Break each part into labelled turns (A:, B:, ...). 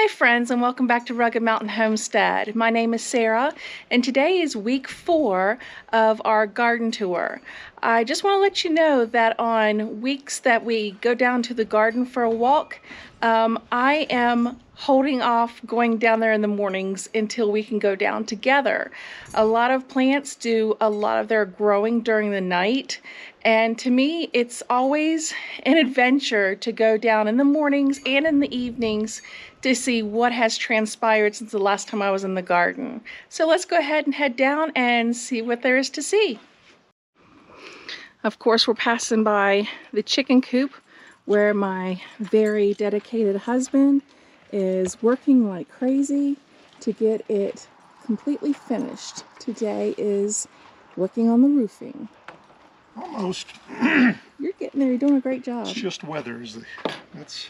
A: Hi friends, and welcome back to Rugged Mountain Homestead. My name is Sarah and today is week 4 of our garden tour. I just want to let you know that on weeks that we go down to the garden for a walk, I am holding off going down there in the mornings until we can go down together. A lot of plants do a lot of their growing during the night, and to me it's always an adventure to go down in the mornings and in the evenings to see what has transpired since the last time I was in the garden. So let's go ahead and head down and see what there is to see. Of course, we're passing by the chicken coop where my very dedicated husband is working like crazy to get it completely finished. Today is working on the roofing.
B: Almost.
A: You're getting there. You're doing a great job.
B: It's just weather. That's.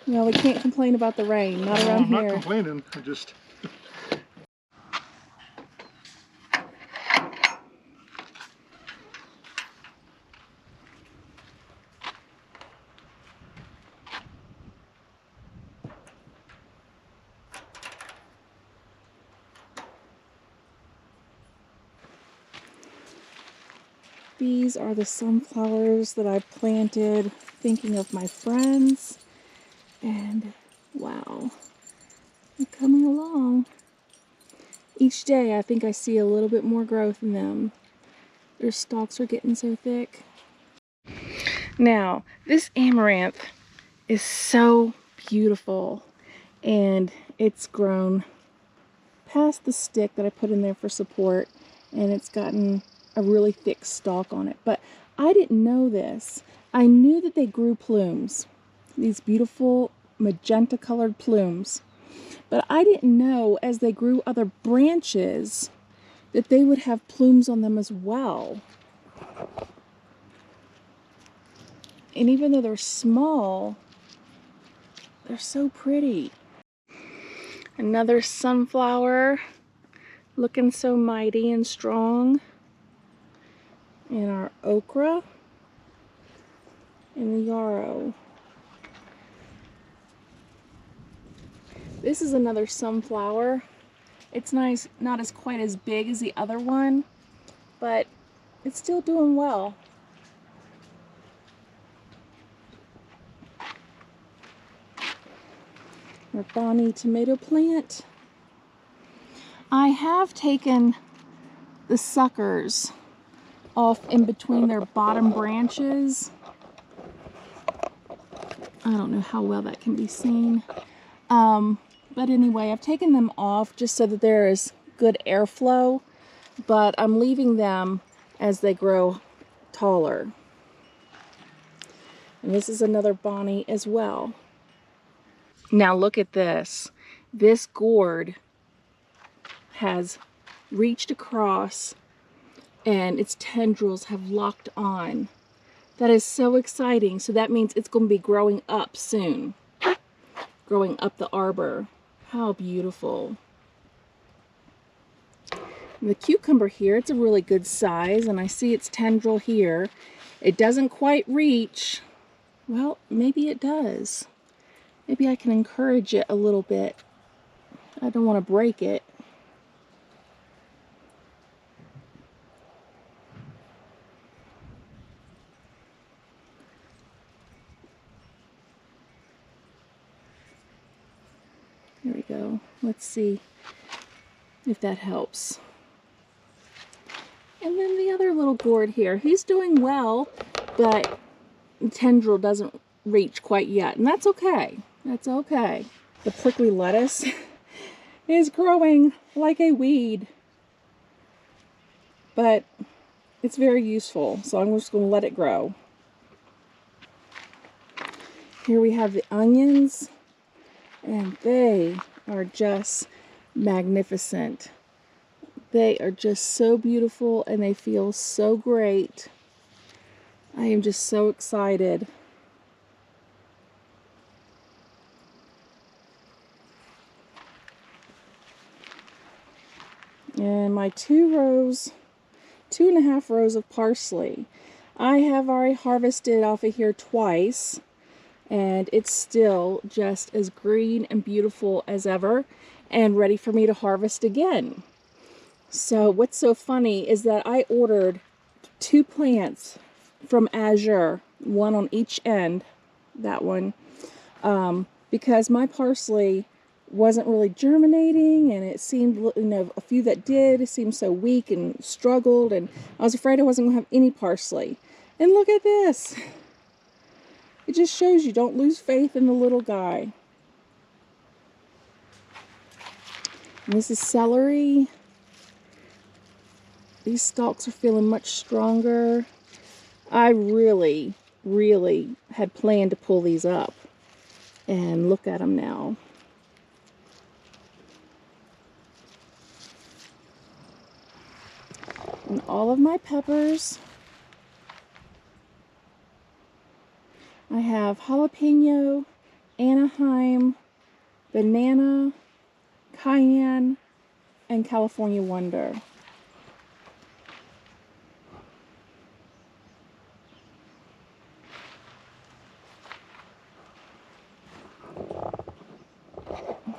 A: Well, we can't complain about the rain. Not around here.
B: I'm not complaining. I just.
A: These are the sunflowers that I planted thinking of my friends, and wow, they're coming along. Each day I think I see a little bit more growth in them. Their stalks are getting so thick. Now, this amaranth is so beautiful, and it's grown past the stick that I put in there for support, and it's gotten a really thick stalk on it. But I didn't know this. I knew that they grew plumes, these beautiful magenta colored plumes, but I didn't know as they grew other branches that they would have plumes on them as well. And even though they're small, they're so pretty. Another sunflower looking so mighty and strong. And our okra and the yarrow. This is another sunflower. It's nice, not as quite as big as the other one, but it's still doing well. Our bonnie tomato plant. I have taken the suckers off in between their bottom branches. I don't know how well that can be seen. But anyway, I've taken them off just so that there is good airflow, but I'm leaving them as they grow taller. And this is another bonnie as well. Now look at this. This gourd has reached across and its tendrils have locked on. That is so exciting. So that means it's going to be growing up soon. Growing up the arbor. How beautiful. And the cucumber here, it's a really good size, and I see its tendril here. It doesn't quite reach. Well, maybe it does. Maybe I can encourage it a little bit. I don't want to break it. There we go. Let's see if that helps. And then the other little gourd here. He's doing well, but the tendril doesn't reach quite yet. And that's okay. That's okay. The prickly lettuce is growing like a weed. But it's very useful, so I'm just going to let it grow. Here we have the onions. And they are just magnificent. They are just so beautiful and they feel so great. I am just so excited. And my 2.5 rows of parsley. I have already harvested off of here twice. and it's still just as green and beautiful as ever and ready for me to harvest again. So what's so funny is that I ordered 2 plants from Azure, one on each end, that one, because my parsley wasn't really germinating, and it seemed, you know, a few that did seemed so weak and struggled, and I was afraid I wasn't going to have any parsley. And look at this. It just shows you don't lose faith in the little guy. And this is celery. These stalks are feeling much stronger. I really had planned to pull these up. And look at them now. And all of my peppers. I have jalapeno, Anaheim, banana, cayenne, and California Wonder.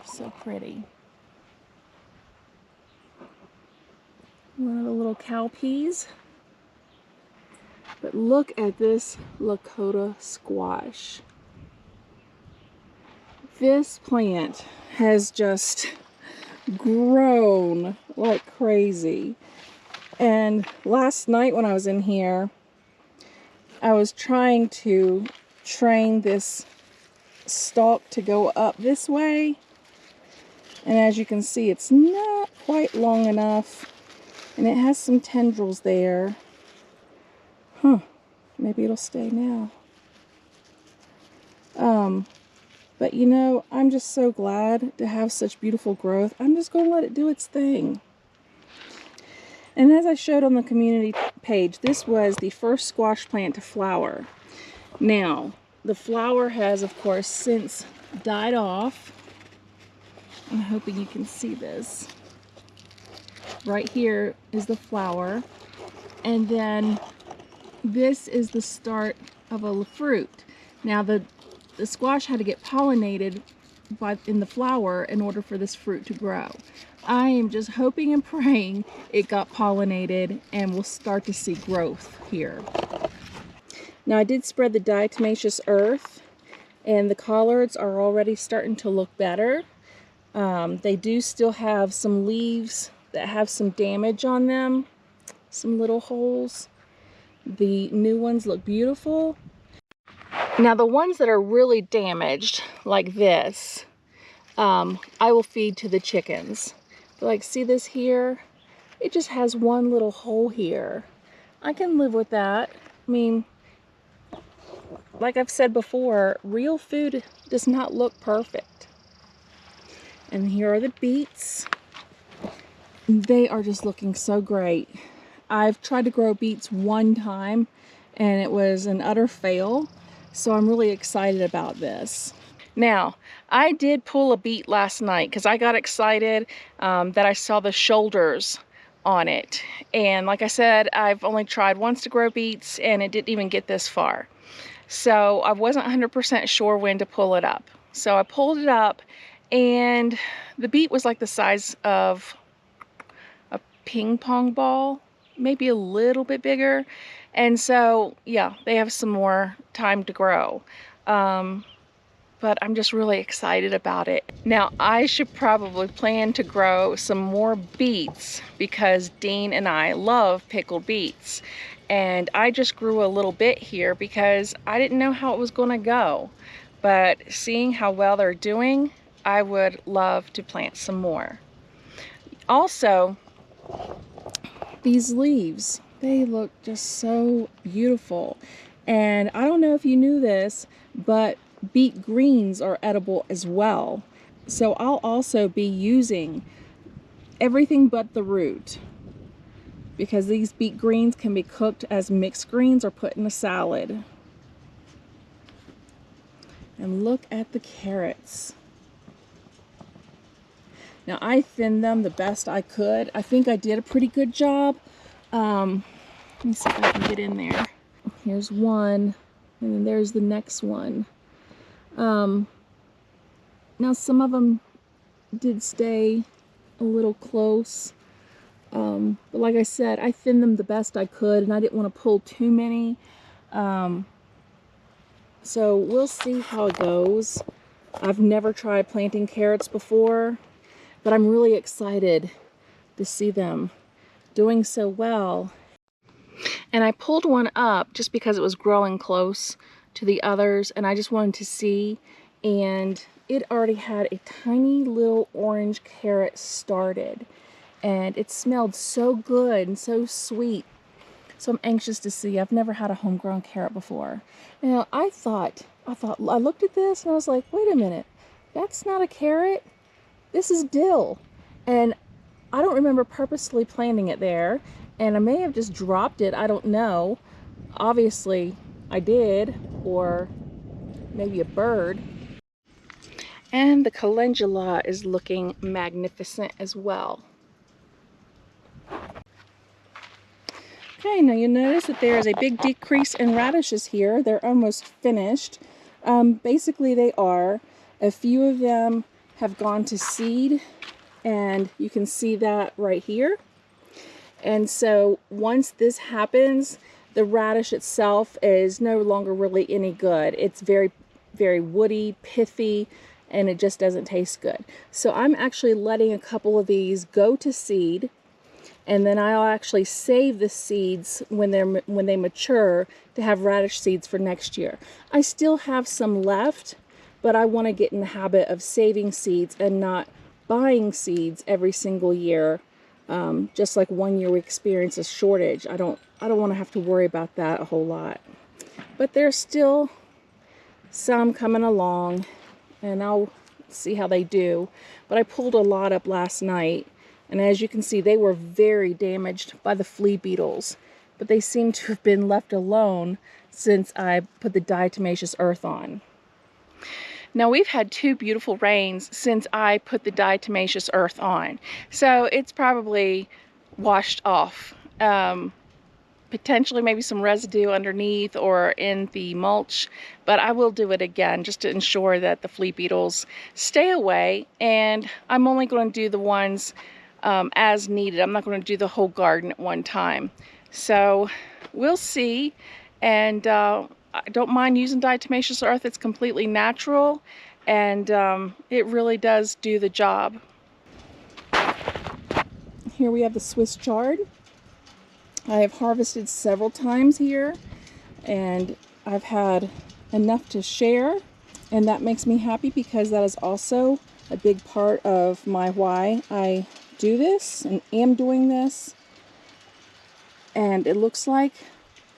A: So pretty. One of the little cow peas. But look at this Lakota squash. This plant has just grown like crazy. And last night when I was in here, I was trying to train this stalk to go up this way. And as you can see, it's not quite long enough. And it has some tendrils there. Maybe it'll stay now. But you know, I'm just so glad to have such beautiful growth. I'm just going to let it do its thing. And as I showed on the community page, this was the first squash plant to flower. Now, the flower has, of course, since died off. I'm hoping you can see this. Right here is the flower. And then this is the start of a fruit. Now the squash had to get pollinated in the flower in order for this fruit to grow. I am just hoping and praying it got pollinated and we'll start to see growth here. Now I did spread the diatomaceous earth, and the collards are already starting to look better. They do still have some leaves that have some damage on them, some little holes. The new ones look beautiful. Now the ones that are really damaged, like this, I will feed to the chickens. But like, see this here? It just has one little hole here. I can live with that. I mean, like I've said before, real food does not look perfect. And here are the beets. They are just looking so great. I've tried to grow beets one time and it was an utter fail. So I'm really excited about this. Now, I did pull a beet last night because I got excited that I saw the shoulders on it. And like I said, I've only tried once to grow beets and it didn't even get this far. So I wasn't 100% sure when to pull it up. So I pulled it up and the beet was like the size of a ping pong ball, maybe a little bit bigger. And so, yeah, they have some more time to grow. But I'm just really excited about it. Now, I should probably plan to grow some more beets because Dean and I love pickled beets. And I just grew a little bit here because I didn't know how it was going to go. But seeing how well they're doing, I would love to plant some more. Also, these leaves, they look just so beautiful. And I don't know if you knew this, but beet greens are edible as well. So I'll also be using everything but the root, because these beet greens can be cooked as mixed greens or put in a salad. And look at the carrots. Now I thinned them the best I could. I think I did a pretty good job. Let me see if I can get in there. Here's one, and then there's the next one. Now some of them did stay a little close. But like I said, I thinned them the best I could, and I didn't want to pull too many. So we'll see how it goes. I've never tried planting carrots before, but I'm really excited to see them doing so well. And I pulled one up just because it was growing close to the others, and I just wanted to see, and it already had a tiny little orange carrot started, and it smelled so good and so sweet. So I'm anxious to see. I've never had a homegrown carrot before. Now I looked at this and I was like, wait a minute, that's not a carrot. This is dill. And I don't remember purposely planting it there, and I may have just dropped it. I don't know. Obviously I did, or maybe a bird. And the calendula is looking magnificent as well. Okay, now you'll notice that there is a big decrease in radishes here. They're almost finished. Basically they are. A few of them have gone to seed, and you can see that right here. And so once this happens, the radish itself is no longer really any good. It's very, very woody, pithy, and it just doesn't taste good. So I'm actually letting a couple of these go to seed, and then I'll actually save the seeds when they mature to have radish seeds for next year. I still have some left, but I want to get in the habit of saving seeds and not buying seeds every single year. Just like one year we experience a shortage. I don't want to have to worry about that a whole lot. But there's still some coming along, and I'll see how they do. But I pulled a lot up last night, and as you can see, they were very damaged by the flea beetles, but they seem to have been left alone since I put the diatomaceous earth on. Now we've had 2 beautiful rains since I put the diatomaceous earth on, so it's probably washed off. Potentially maybe some residue underneath or in the mulch, but I will do it again just to ensure that the flea beetles stay away, and I'm only going to do the ones as needed. I'm not going to do the whole garden at one time. So we'll see, and I don't mind using diatomaceous earth. It's completely natural, and it really does do the job. Here we have the Swiss chard. I have harvested several times here, and I've had enough to share, and that makes me happy because that is also a big part of my why I do this and am doing this. And it looks like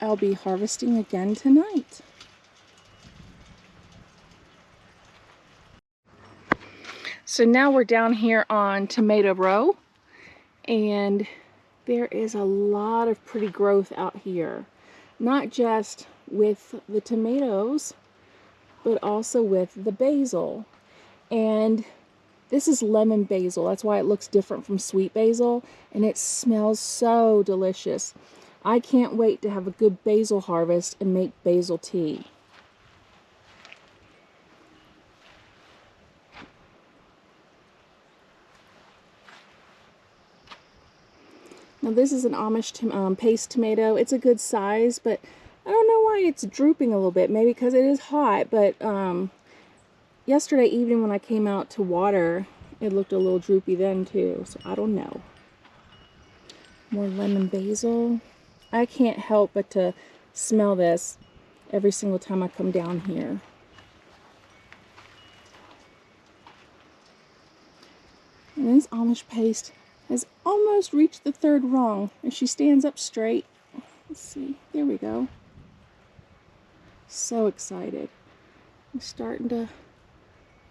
A: I'll be harvesting again tonight. So now we're down here on Tomato Row, and there is a lot of pretty growth out here, not just with the tomatoes, but also with the basil. And this is lemon basil. That's why it looks different from sweet basil, and it smells so delicious. I can't wait to have a good basil harvest and make basil tea. Now this is an Amish paste tomato. It's a good size, but I don't know why it's drooping a little bit. Maybe because it is hot, but yesterday evening when I came out to water, it looked a little droopy then too, so I don't know. More lemon basil. I can't help but to smell this every single time I come down here. And this Amish paste has almost reached the 3rd rung, and she stands up straight. Let's see, there we go. So excited. I'm starting to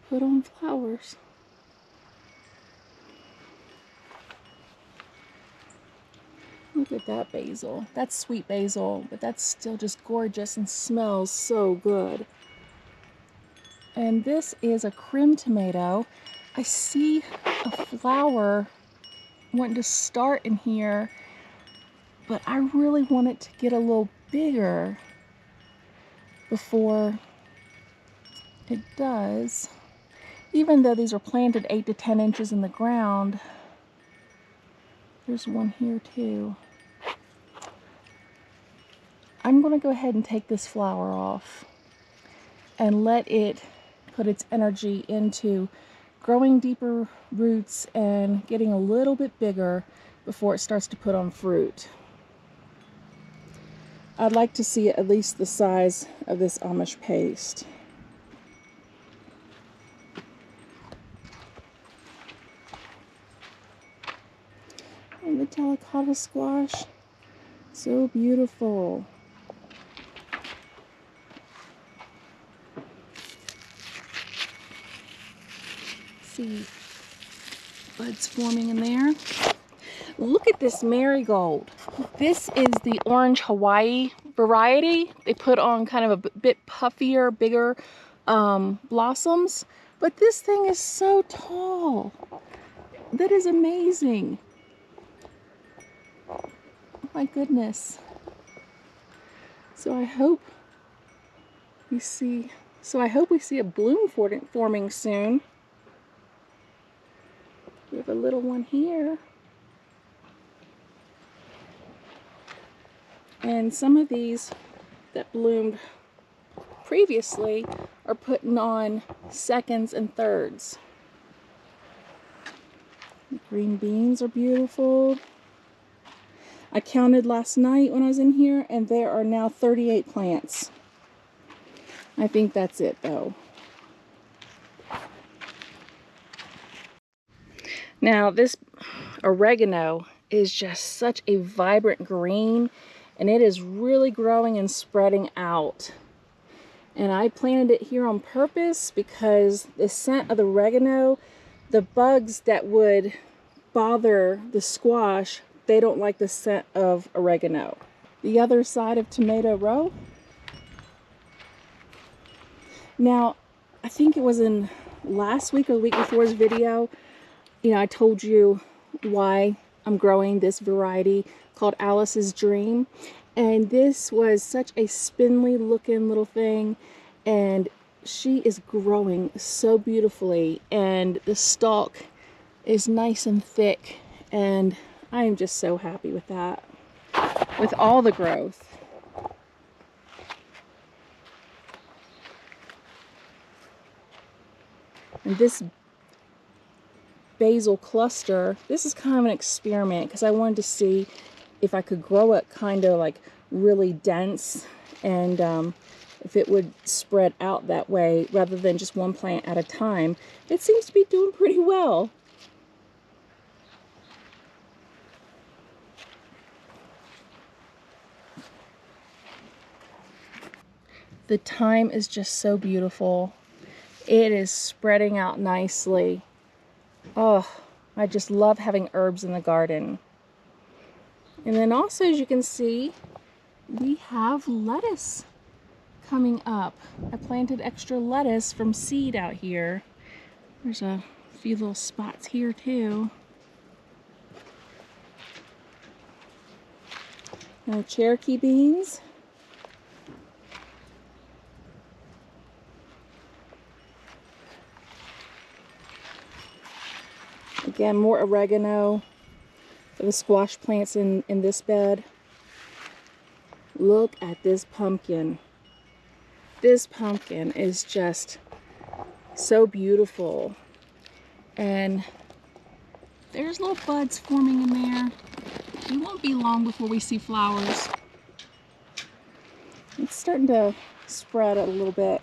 A: put on flowers. Look at that basil. That's sweet basil, but that's still just gorgeous and smells so good. And this is a crim tomato. I see a flower wanting to start in here, but I really want it to get a little bigger before it does, even though these are planted 8 to 10 inches in the ground. There's one here too. I'm going to go ahead and take this flower off and let it put its energy into growing deeper roots and getting a little bit bigger before it starts to put on fruit. I'd like to see it at least the size of this Amish paste. And the delicata squash, so beautiful. See buds forming in there. Look at this marigold. This is the orange Hawaii variety. They put on kind of a bit puffier, bigger blossoms, but this thing is so tall. That is amazing. Oh my goodness. So I hope we see a bloom forming soon. We have a little one here. And some of these that bloomed previously are putting on seconds and thirds. The green beans are beautiful. I counted last night when I was in here, and there are now 38 plants. I think that's it though. Now this oregano is just such a vibrant green, and it is really growing and spreading out. And I planted it here on purpose because the scent of the oregano, the bugs that would bother the squash, they don't like the scent of oregano. The other side of tomato row. Now, I think it was in last week or the week before's video, I told you why I'm growing this variety called Alice's Dream. And this was such a spindly looking little thing, and she is growing so beautifully, and the stalk is nice and thick, and I am just so happy with that, with all the growth. And this basil cluster, this is kind of an experiment because I wanted to see if I could grow it kind of like really dense, and if it would spread out that way rather than just one plant at a time. It seems to be doing pretty well. The thyme is just so beautiful. It is spreading out nicely. Oh, I just love having herbs in the garden. And then also, as you can see, we have lettuce coming up. I planted extra lettuce from seed out here. There's a few little spots here too. Now, Cherokee beans. Again, more oregano for the squash plants in this bed. Look at this pumpkin. This pumpkin is just so beautiful. And there's little buds forming in there. It won't be long before we see flowers. It's starting to spread out a little bit.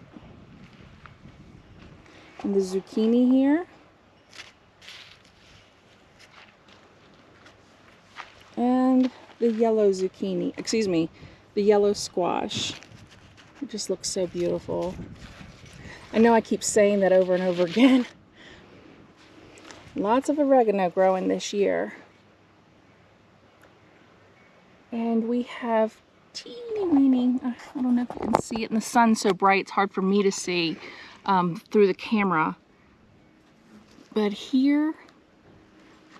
A: And the zucchini here. And the yellow zucchini, excuse me, the yellow squash. It just looks so beautiful. I know I keep saying that over and over again. Lots of oregano growing this year. And we have teeny weeny, I don't know if you can see it in the sun so bright, it's hard for me to see through the camera. But here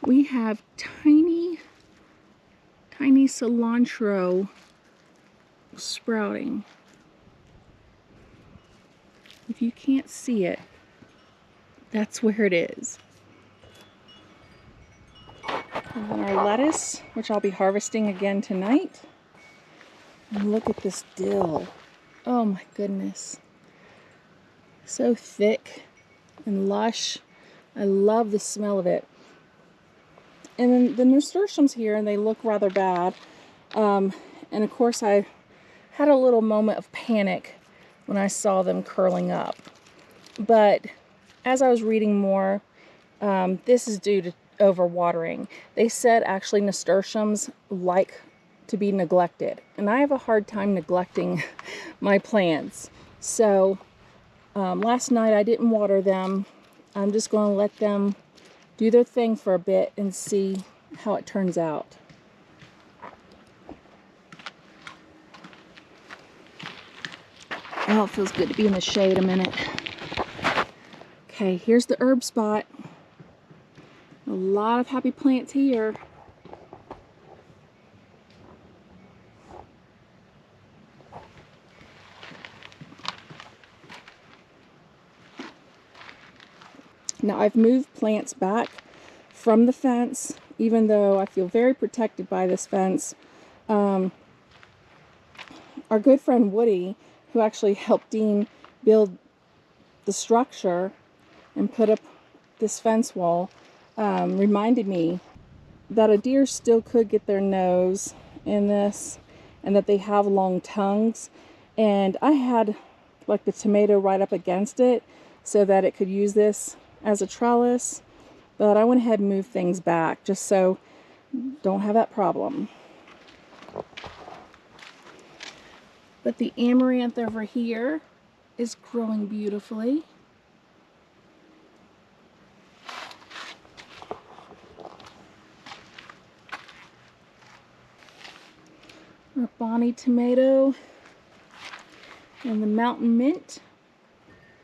A: we have tiny cilantro sprouting. If you can't see it, that's where it is. And then our lettuce, which I'll be harvesting again tonight. And look at this dill. Oh my goodness. So thick and lush. I love the smell of it. And then the nasturtiums here, and they look rather bad. And of course I had a little moment of panic when I saw them curling up. But as I was reading more, this is due to overwatering. They said actually nasturtiums like to be neglected, and I have a hard time neglecting my plants. So last night I didn't water them. I'm just going to let them do their thing for a bit and see how it turns out. Oh, it feels good to be in the shade a minute. Okay, here's the herb spot. A lot of happy plants here. Now I've moved plants back from the fence, even though I feel very protected by this fence. Our good friend Woody, who actually helped Dean build the structure and put up this fence wall, reminded me that a deer still could get their nose in this, and that they have long tongues. And I had like the tomato right up against it so that it could use this as a trellis, but I went ahead and moved things back just so don't have that problem. But the amaranth over here is growing beautifully. Our Bonnie tomato and the mountain mint.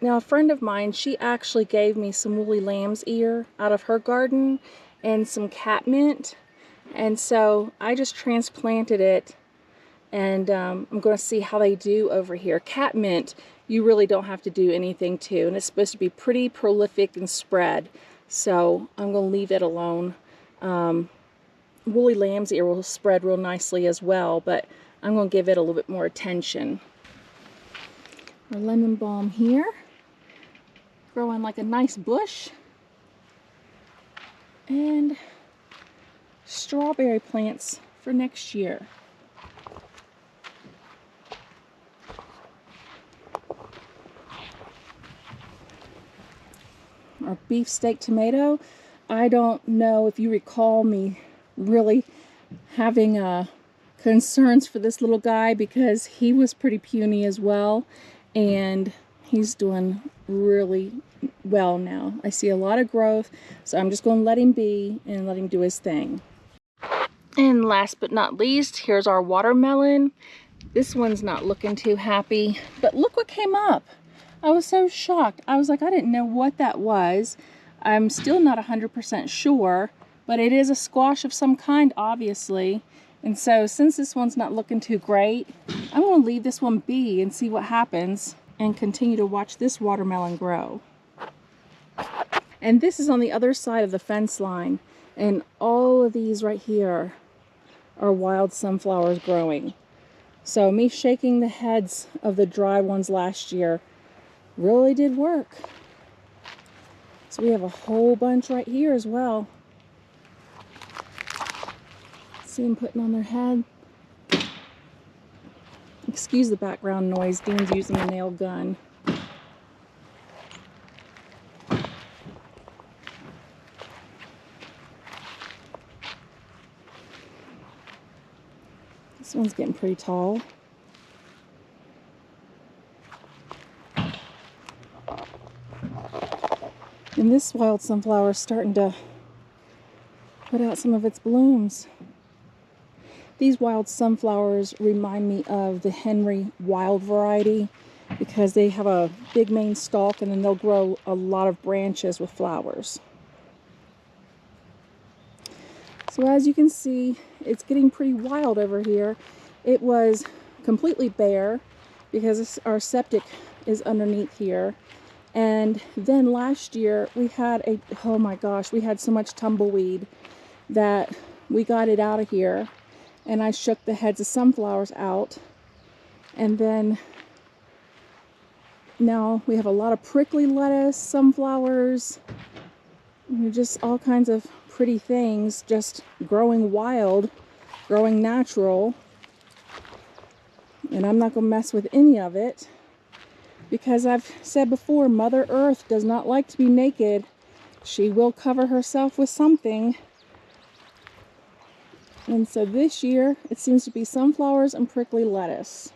A: Now a friend of mine, she actually gave me some woolly lamb's ear out of her garden and some cat mint, and so I just transplanted it, and I'm going to see how they do over here. Cat mint, you really don't have to do anything to, and it's supposed to be pretty prolific and spread, so I'm going to leave it alone. Woolly lamb's ear will spread real nicely as well, but I'm going to give it a little bit more attention. Our lemon balm here, growing like a nice bush. And strawberry plants for next year. Our beefsteak tomato. I don't know if you recall me really having concerns for this little guy, because he was pretty puny as well, and he's doing really well now. I see a lot of growth, so I'm just going to let him be and let him do his thing. And last but not least, here's our watermelon. This one's not looking too happy, but look what came up. I was so shocked. I was like, I didn't know what that was. I'm still not 100% sure, but it is a squash of some kind, obviously. And so since this one's not looking too great, I'm going to leave this one be and see what happens, and continue to watch this watermelon grow. And this is on the other side of the fence line, and all of these right here are wild sunflowers growing. So me shaking the heads of the dry ones last year really did work. So we have a whole bunch right here as well. See them putting on their head. Excuse the background noise, Dean's using a nail gun. This one's getting pretty tall. And this wild sunflower is starting to put out some of its blooms. These wild sunflowers remind me of the Henry wild variety, because they have a big main stalk and then they'll grow a lot of branches with flowers. So as you can see, it's getting pretty wild over here. It was completely bare because our septic is underneath here. And then last year we had oh my gosh, we had so much tumbleweed that we got it out of here. And I shook the heads of sunflowers out. And then now we have a lot of prickly lettuce, sunflowers, just all kinds of pretty things just growing wild, growing natural. And I'm not going to mess with any of it because I've said before, Mother Earth does not like to be naked. She will cover herself with something. And so this year it seems to be sunflowers and prickly lettuce.